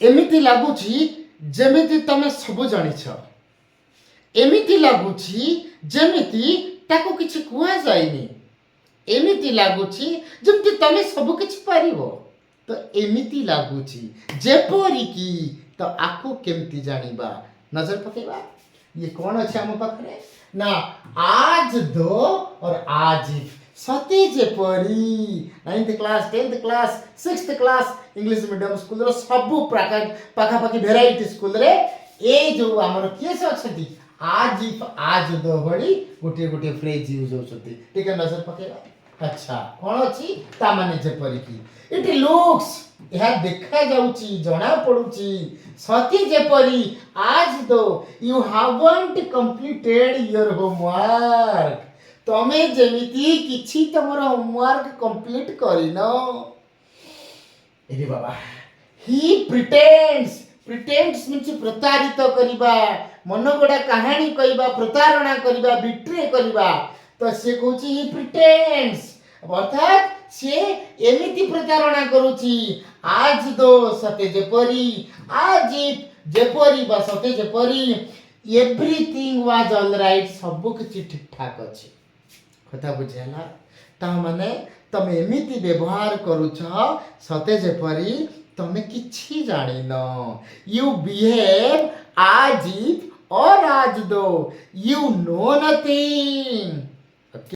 एमिति लागुची जेमिति तमे सब जानिछ एमिति लागुची जेमिति ताको किछि कुआ जाइनी एमिति लागुची जेमिति तमे सब किछि पारिबो तो एमिति लागुची जेपरि की तो आको केमती जानिबा नजर पकेबा ये कौन अच्छे आम पाखरे ना आज दो और आज सती जेपरी 9th class 10th class 6th class English medium school रो सब प्रकार पाखापाखि भेराइटी स्कूल रे ए जो हमर केस अछि आज दो भली गोटे गोटे फ्रेज यूज होछती ठीक है नजर पकेबा अच्छा कौन अछि ता माने जेपरी की इट लुक्स यह देखा जाउची जना पडुची सती जेपरी आज दो यू हावंट कंप्लीटेड योर होमवर्क तमे जेमिति किछि तमर होमवर्क कंप्लीट करिनो एरे बाबा ही प्रिटेंड्स मीन्स प्रतारित करिबा मन गोडा कहानी कहिबा प्रतारणा करिबा बिट्रे करिबा तो से कहूची ही प्रिटेंड्स अर्थात से एमिति प्रतारणा करूची आज दो सते जेपरी आज जेपरी बा सते जेपरी एवरीथिंग वाज ऑल राइट सब किछि ठीक ठाक अछि कथा बुझेला ता माने तमे एमिति व्यवहार करूछ सते जेपरी तमे किछि जानिनो यू बिहेव आज इफ और आज दो यू नो नथिंग